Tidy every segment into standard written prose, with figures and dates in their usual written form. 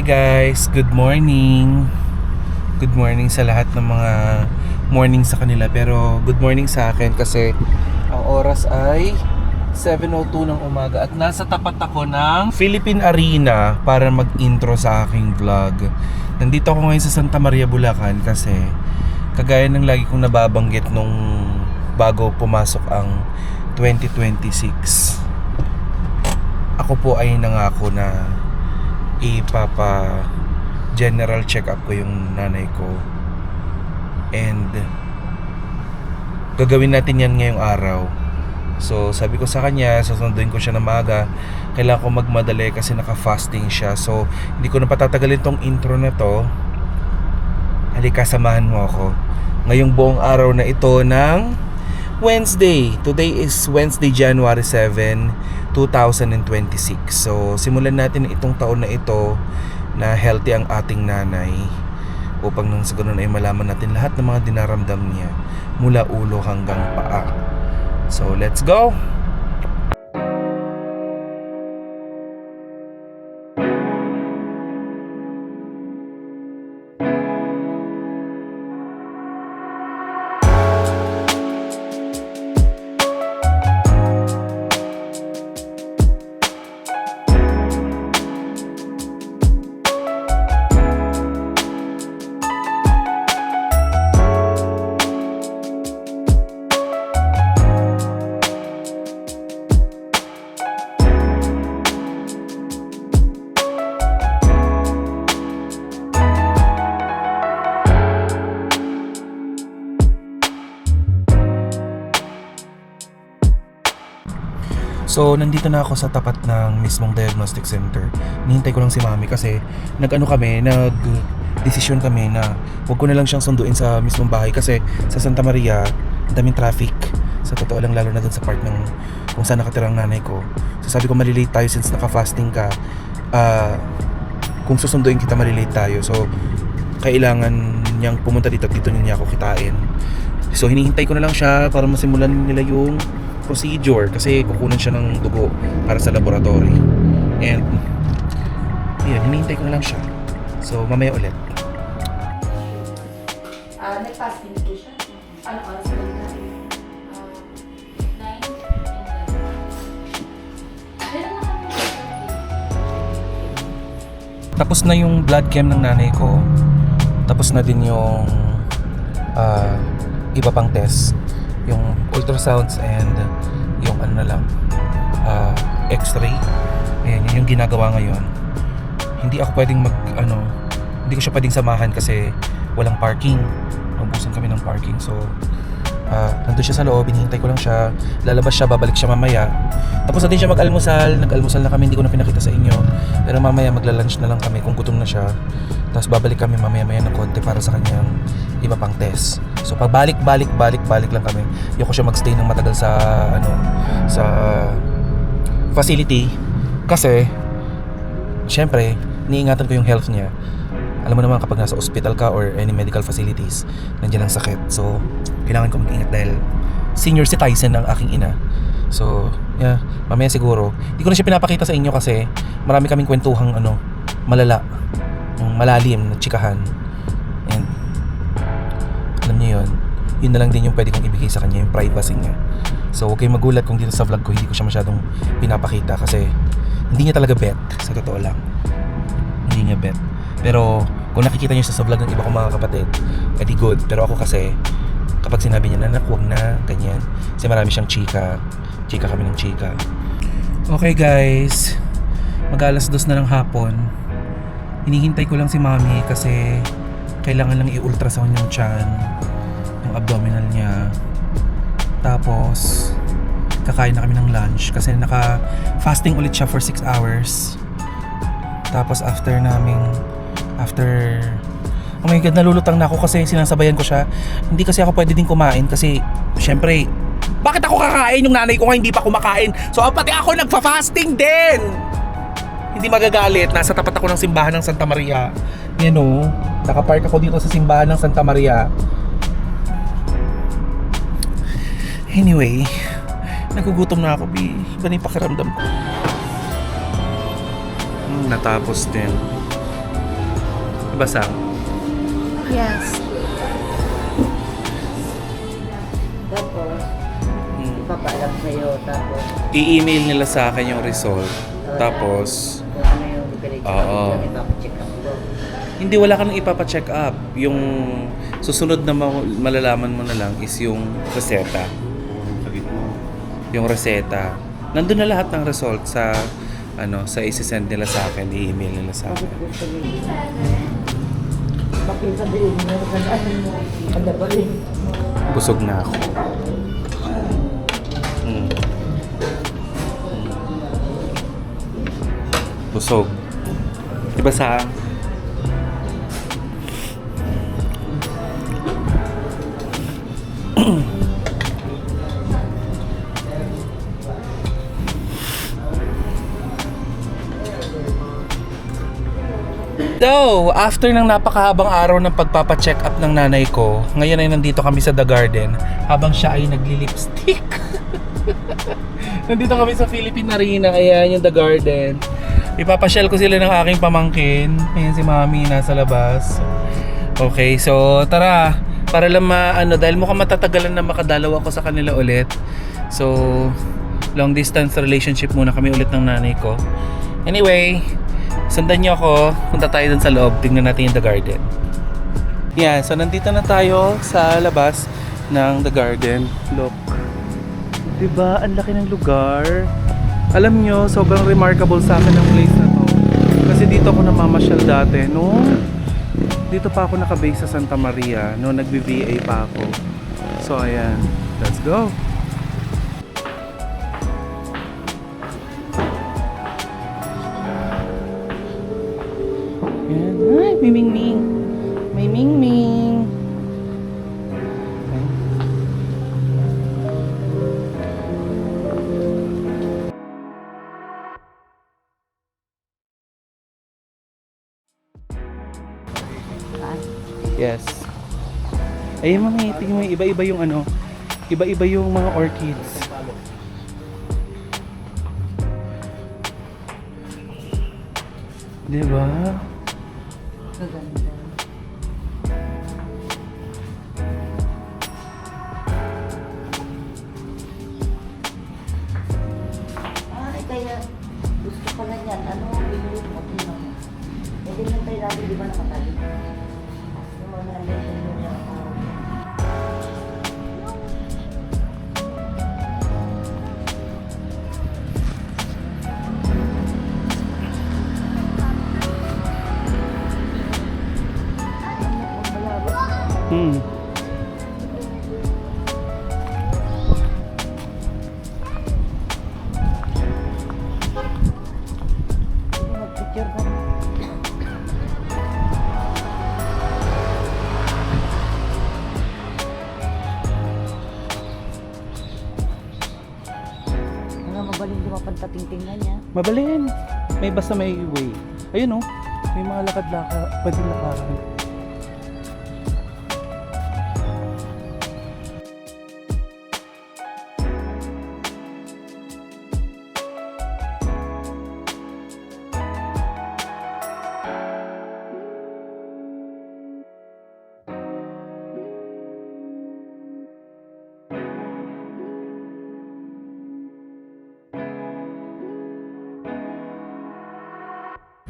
guys, good morning. Good morning sa lahat ng mga morning sa kanila. Pero good morning sa akin kasi ang oras ay 7:02 ng umaga. At nasa tapat ako ng Philippine Arena para mag-intro sa aking vlog. Nandito ako ngayon sa Santa Maria, Bulacan kasi kagaya ng lagi kong nababanggit nung bago pumasok ang 2026, ako po ay nangako na general check up ko yung nanay ko, and gagawin natin yan ngayong araw. So sabi ko sa kanya, susunduin ko siya na maaga. Kailangan ko magmadali kasi naka-fasting siya. So hindi ko na patatagalin tong intro na to. Halika, samahan mo ako ngayong buong araw na ito ng Wednesday. Today is Wednesday, January 7, 2026. So simulan natin itong taon na ito na healthy ang ating nanay, upang nang sa ganun ay malaman natin lahat ng mga dinaramdam niya mula ulo hanggang paa. So let's go! So nandito na ako sa tapat ng mismong diagnostic center. Nihintay ko lang si mami kasi nag-desisyon kami na wag ko na lang siyang sunduin sa mismong bahay kasi sa Santa Maria daming traffic. Sa totoo lang, lalo na dun sa part ng kung saan nakatira ang nanay ko. So sabi ko, malilate tayo since naka-fasting ka. Kung susunduin kita, malilate tayo. So kailangan niyang pumunta dito at dito niya ako kitain. So hinihintay ko na lang siya para masimulan nila yung procedure kasi kukunan siya ng dugo para sa laboratory. And yun, hinihintay ko na lang siya. So mamaya ulit. Nag-fasting po siya. Ano oras ba yun? 9 and 11. Tapos na yung blood chem ng nanay ko. Tapos na din yung iba pang test, yung ultrasounds and yung x-ray. Ayan, yun yung ginagawa ngayon. Hindi ako pwedeng hindi ko siya pwedeng samahan kasi walang parking. Naubusan kami ng parking. So nandun siya sa loob, hinihintay ko lang siya. Lalabas siya, babalik siya mamaya. Tapos na din siya mag-almusal. Nag-almusal na kami, hindi ko na pinakita sa inyo. Pero mamaya magla-lunch na lang kami kung gutom na siya. Tapos babalik kami mamaya-maya ng konti para sa kanyang iba pang test. So pagbalik lang kami. Ayoko siya magstay ng matagal sa facility kasi syempre iniingatan ko yung health niya. Alam mo naman kapag nasa hospital ka or any medical facilities, nandiyan ang sakit. So kailangan ko mag-ingat dahil senior citizen ng aking ina. So yeah, mamaya siguro hindi ko na siya pinapakita sa inyo kasi marami kaming kwentuhang malala, yung malalim na chikahan. And alam niyo yun na lang din yung pwede kong ibigay sa kanya, yung privacy niya. So huwag kayong magulat kung dito sa vlog ko hindi ko siya masyadong pinapakita kasi hindi niya talaga bet, sa totoo lang. Hindi niya bet. Pero kung nakikita niyo sa vlog ng iba kong mga kapatid, edi good. Pero ako kasi kapag sinabi niya na huwag na, ganyan, kasi marami siyang chika kami ng chika. Okay guys, mag-alas 2 na ng hapon. Hinihintay ko lang si mami kasi kailangan lang i-ultrasound yung tiyan, yung abdominal niya. Tapos kakain na kami ng lunch kasi naka-fasting ulit siya for 6 hours. Tapos after oh my God, nalulutang na ako kasi sinasabayan ko siya. Hindi kasi ako pwede din kumain kasi syempre, bakit ako kakain? Yung nanay ko nga hindi pa kumakain. So pati ako nagfa-fasting din. Hindi magagalit. Nasa tapat ako ng simbahan ng Santa Maria. Yan o, nakapark ako dito sa simbahan ng Santa Maria. Anyway, nagugutom na ako, B. Iba na yung pakiramdam ko. Natapos din. Basa. Yes. Tapos, ipapaalam sa'yo, tapos I-email nila sa akin yung result. Tapos, kung ano yung diretso Oo. yung ipapacheck up ko. hindi, wala ka nang ipapa-check up. Yung susunod na malalaman mo na lang is yung reseta. Yung reseta. Nandun na lahat ng result sa sa isi-send nila sa akin, i-email nila sa Bakit akin. gusto niyo? Bakit sabihin mo ang dabalin? Busog na ako. Busog. Diba sa So, after ng napakahabang araw ng pagpapacheck up ng nanay ko, ngayon ay nandito kami sa The Garden habang siya ay nagli-lipstick. Nandito kami sa Philippine Arena, ayan yung The Garden. Ipapasyal ko sila ng aking pamangkin. Ayan si Mami nasa labas. Okay, so tara, para lang dahil mukhang matatagalan na makadalaw ako sa kanila ulit. So, long distance relationship muna kami ulit ng nanay ko. Anyway, sundan niyo ako, punta tayo dun sa loob, tingnan natin yung The Garden. Yeah, so nandito na tayo sa labas ng The Garden. Look. Diba, ang laki ng lugar. Alam nyo, sobrang remarkable sa akin ang place na to. Kasi dito ako namamasyal dati, no? Dito pa ako nakabase sa Santa Maria, no? Nagbi-VA pa ako. So, ayan. Let's go! Ayan. Ay, may ming-ming. May ming-ming. Yes. Ayun mami, tingnan mo, iba-iba yung iba-iba yung mga orchids. Diba? Maganda. Ay, kaya gusto ko na yan. Ano ang bibili mo? Tingnan mo. Eh, ganyan tayo lagi, di ba nakatali? Yung mga nalagyan mo niya. Hmm. Mag-picture ka. Mga mabaling dumapantating-tingnan niya. Mabalin. Basta may way. Ayun oh. May mga lakad-lakad. Pwedeng lakaran.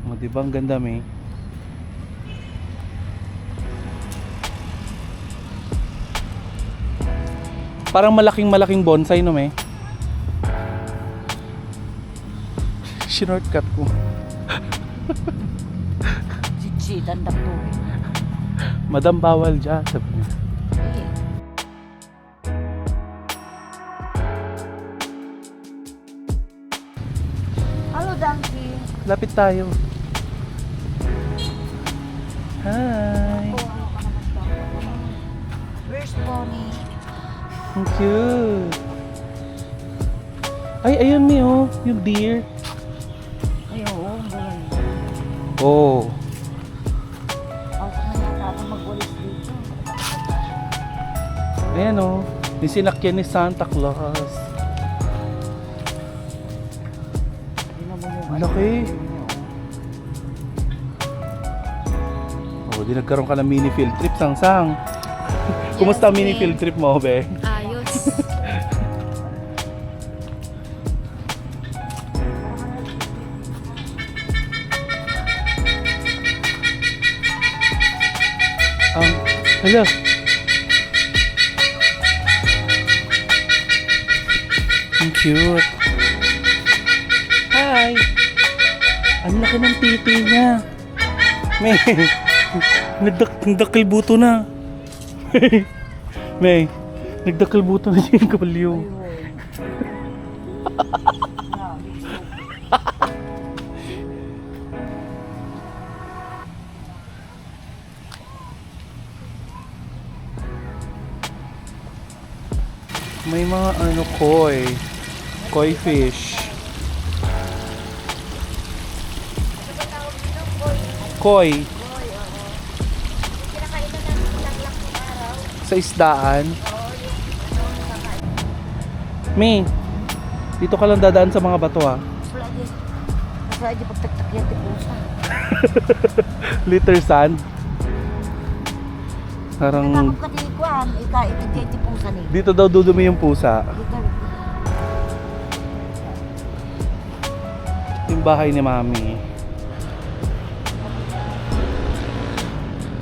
O, diba ang ganda, may? Parang malaking bonsai, no, may? Shortcut ko. Si dandak to. Madam, bawal dyan, sabi niya. Hello, Donkey. Lapit tayo. Hi. Where's Pony? Ang cute. Ay, ayun, may oh. Yung deer. Ay, oo, ang ganda. Oh. Ako na yata ako magwalis dito. Ayan oh. Yung sinakyan ni Santa Claus. Tingnan mo yung Ang laki. O, di nagkaroon ka ng mini field trip, Sang-Sang. Kumusta ang mini field trip mo, be? Ayos. Hala. Ang cute. Hi. Ang laki ng titi niya. May, nagdakil buto na. May, nagdakil buto na siya yung kapalyo. May mga ano, koi fish. Koi. Sa isdaan. Mi, dito ka lang dadaan sa mga bato ha. Mas lagi pagtaktak yan, tipusa. Liter sand. Parang Nakakap ka di ko, ikaitid tipusa ni. dito daw dudumi yung pusa. Dito. Yung bahay ni Mami.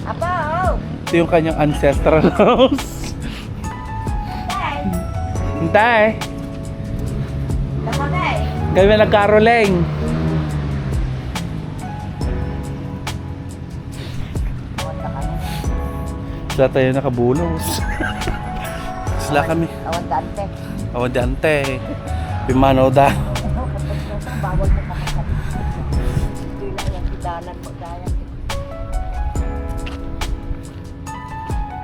Apaw! Ito yung kanyang ancestral house. Hintay. Nakakay! Kami nagkaroleng. Awanta ka na. Sila tayo nakabulos. Sila kami. Awantante. Awadante. Pimano da. Bawal mo makasali. Hindi lang yung hidalan mo gaya.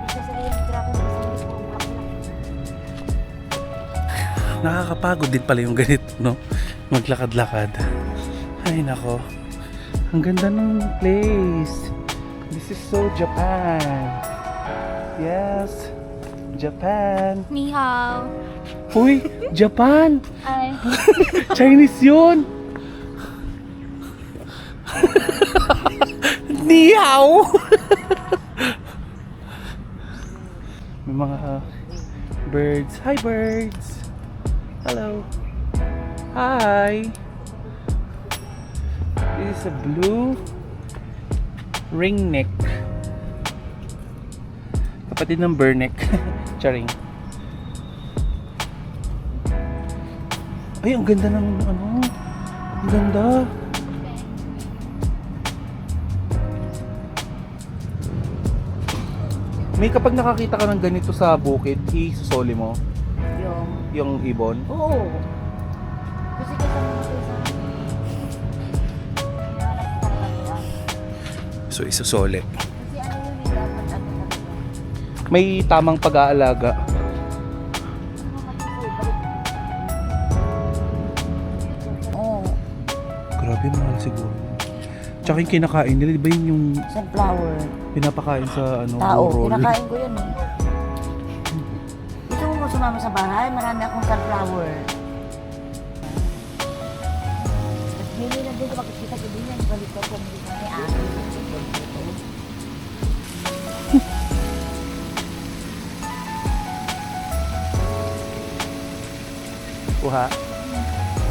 Isa sa yung trapo mo sa hindi puro bulak lang. Nakakapagod din pala yung ganito, no? Maglakad-lakad. Ay, nako. Ang ganda ng place. This is so Japan. Yes. Japan. Ni hao. Uy, Japan. Ay. Chinese yun. Ni hao. May mga birds. Hi, birds. Hello. Hi. This is a blue ringneck. Kapatid ng burneck. Charing. Ay, ang ganda ng ano. Ang ganda. May kapag nakakita ka ng ganito sa bukid, isusoli mo yung ibon. Oo. Kasi kasama mo sa So isusoli. Kasi ano yun eh, dapat ano na ito. May tamang pag-aalaga. Oo. Grabe, mahal siguro. Tsaka yung kinakain nila, di ba yun yung Sunflower. pinapakain sa ano, Tao. burol? Kinakain ko yun eh. Gusto mo sumama sa bahay? Marami akong sunflower. At hindi na din ko makikita ko din yan. Balik ko kung hindi kami akin. Kuha.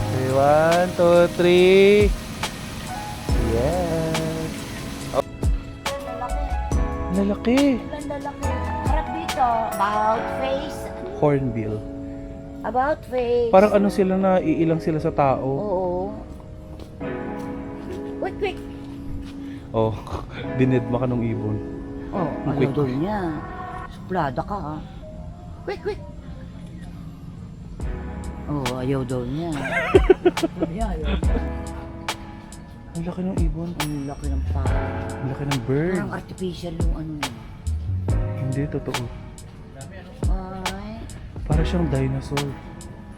Okay, 1, 2, 3. Yes. Ang lalaki. Lalaki. Ang lalaki. Harap dito. About face. Hornbill. About face. Parang ano sila na iilang sila sa tao. Oo. Quick, quick. Oh, dinedma ka ng ibon. Oh, Ang ano quick. daw niya? Suplada ka ha. Quick, quick. Oh, ayaw daw niya. Ayaw. Ang laki ng ibon. Ang laki ng paa. Ang laki ng bird. Parang artificial yung ano niya. Hindi, totoo. Ay. Para siyang dinosaur.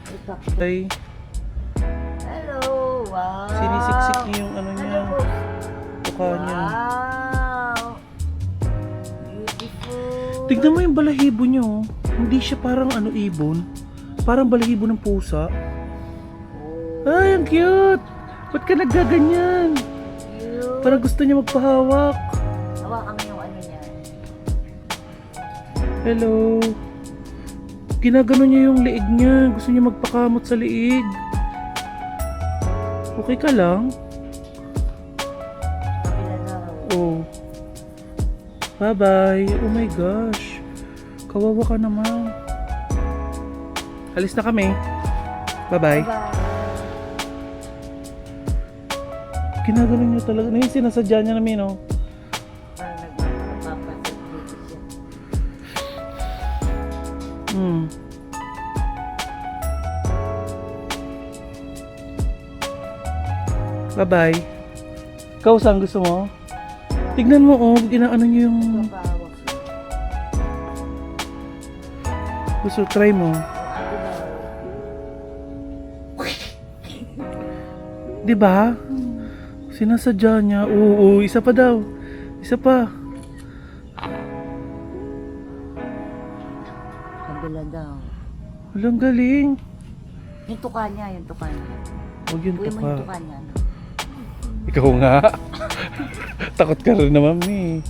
Ito. Ay, Hello. Wow. sinisiksik niya yung ano niya. Hello po. Tuka niya. Wow. Beautiful. Tignan mo yung balahibo niya, oh. Hindi siya parang ano ibon. Parang balahibo ng pusa. Ay, ang cute! Ba't ka naggaganyan? Cute. Parang gusto niya magpahawak. Hawakan mo yung Hello. Ginagano niya yung liig niya. Gusto niya magpakamot sa liig. Okay ka lang? Kabila daw. Oh. Bye-bye. Oh my gosh. Kawawa ka naman. Alis na kami. Bye-bye. Bye. Ginagano niya talaga. Ano yung sinasadya niya namin, oh? Parang nagpapasit dito siya. Bye-bye. Ikaw, saan gusto mo? Tignan mo, oh. Inaano niyo yung... Papawak siya. Gusto, try mo. Ako daw. Di ba? Sinasadya niya. Oo, isa pa daw. Isa pa. Kabila daw. Walang galing. Yung tuka niya, yung tuka niya. Huwag yun Uwi mo pa. yung tuka niya. Ikaw nga. Takot ka rin naman, eh.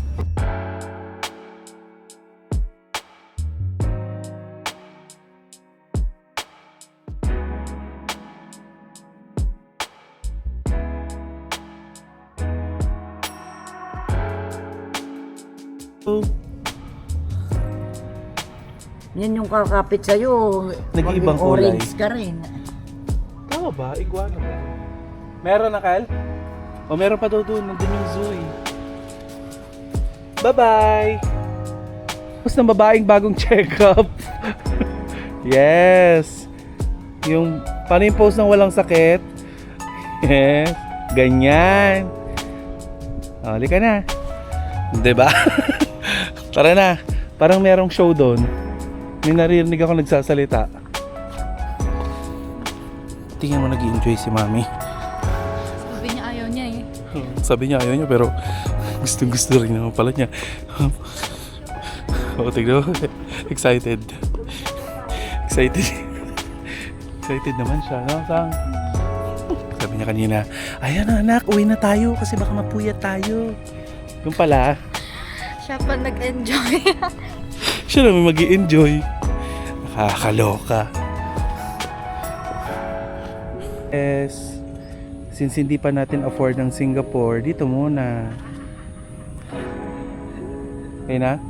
Yan yung kakapit sa'yo. Nag-iibang Maging kulay. Orange ka rin. Tama ba? Iguana ba? Meron na, Kyle? O meron pa daw doon. Nandun yung zoo, eh. Bye-bye! Tapos ng babaeng bagong check-up. Yes! Yung, paano yung pose ng walang sakit? Yes! Ganyan! O, halika na. Diba? Tara na. Parang merong show doon. May naririnig ako nagsasalita. Tingnan mo nag-i-enjoy si Mami. Sabi niya ayaw niya eh. Sabi niya ayaw niya pero gusto rin naman pala niya. Oo, tignan mo. Excited. Excited naman siya. No? Sabi niya kanina, ayan na anak, uwi na tayo kasi baka mapuyat tayo. Yung pala, Siya pa nag-enjoy. siya naman mag-i-enjoy. Nakakaloka. Yes. Since hindi pa natin afford ng Singapore, dito muna. Okay na?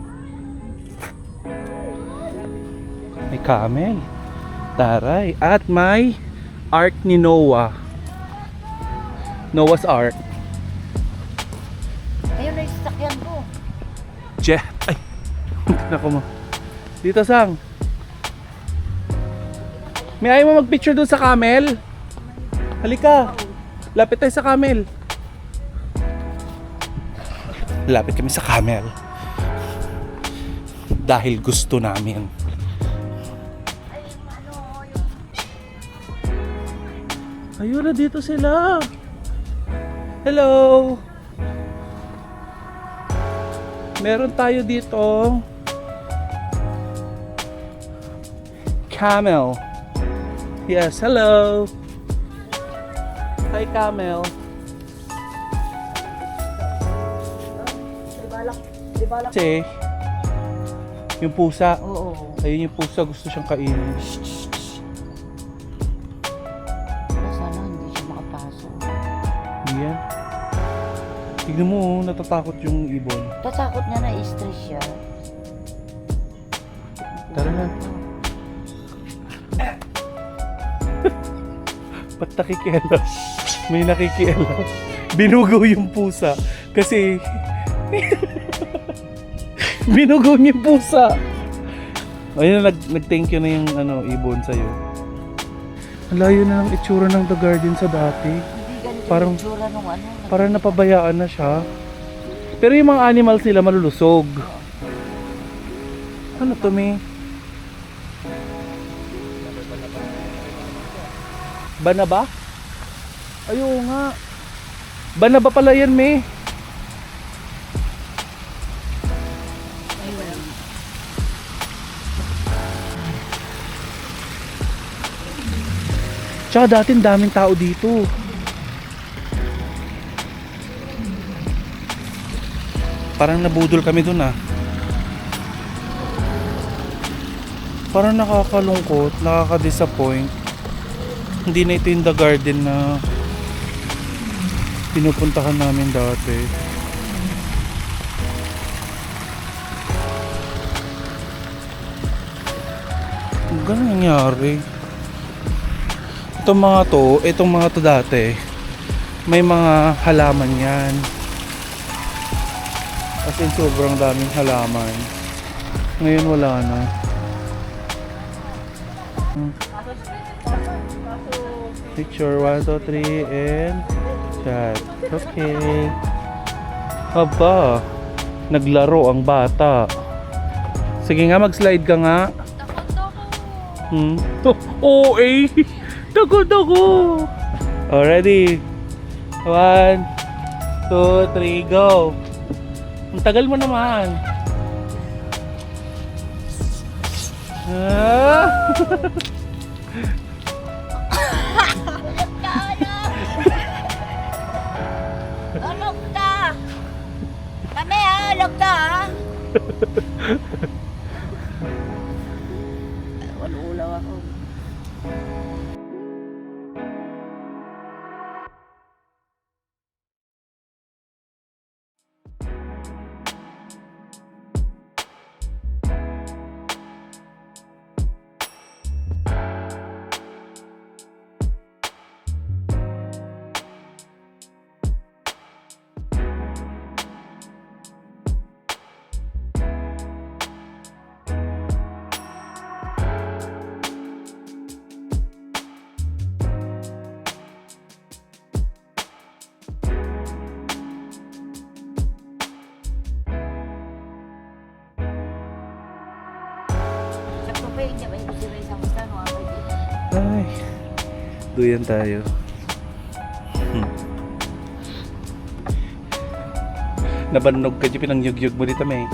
May camel. Taray. At may Ark ni Noah. Noah's Ark. Ayun na yung sasakyan ko. Jet. Ay. Nako mo. Dito sang. May ayaw mo mag-picture doon sa camel? Halika. Lapit tayo sa camel. Lapit kami sa camel. Dahil gusto namin. Ayun na, dito sila. Hello. Meron tayo dito camel. Yes, hello. Hi, camel. Kasi yung pusa, Oo. ayun yung pusa, gusto siyang kainin. Sana hindi siya makapasok. Yan. Tignan mo, oh, natatakot yung ibon. Tatakot niya na i-stress siya. Tara na. Ba't nakikialam? May nakikialam. Binugaw yung pusa. Kasi binugaw niya yung pusa. Ayun, nag-thank you na yung ibon sa'yo. Ang layo na ng itsura ng The Guardian sa dati. Hindi ganito Parang- yung itsura nung ano. Parang napabayaan na siya. Pero yung mga animals nila malulusog. Ano to, May? Bana ba? Ayun nga. Bana ba pala yan, May? Tsaka dati ang daming tao dito. Parang nabudol kami dun ah. Parang nakakalungkot, nakaka-disappoint. Hindi na ito yung The Garden na pinupuntahan namin dati. Ganun nangyari. Itong mga to dati, may mga halaman yan. As in, sobrang daming halaman. Ngayon wala na. Picture 1, 2, 3 and chat. Okay. Aba, naglaro ang bata. Sige nga, mag-slide ka nga. Oh, eh. Takot ako. Oh, ready? 1, 2, 3, go. Ang tagal mo naman. Ah. Alok ka! Kami ha, alok ka ha! Walulaw ako. Ay, duyan tayo. Nabanog ka dyan, pinangyug-yug mo dito, may.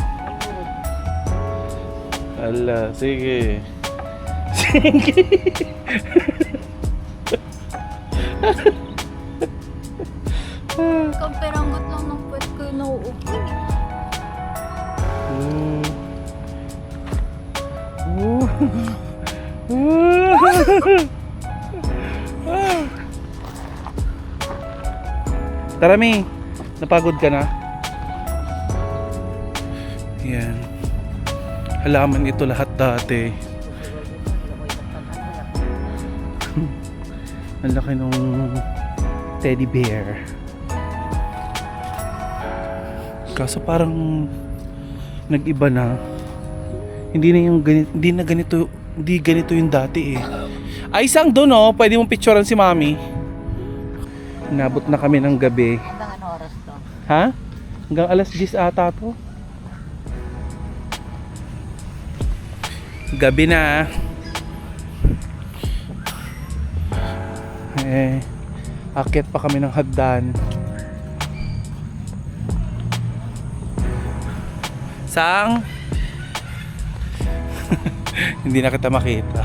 Ala, sige. Sige. Kamperanggot lang ng puwet ko yung nauupo. Tara, Mi. Napagod ka na? Yan. Halaman ito lahat dati. Ang laki nung teddy bear. Kaso parang nag-iba na. Hindi ganito yung dati eh. Ay, isang doon oh, pwede mong picturean si Mami. Inabot na kami ng gabi. Hanggang ano oras to? Ha? Hanggang alas 10 ata to. Gabi na. Akyat pa kami ng hagdan. Sang? Hindi na kita makita.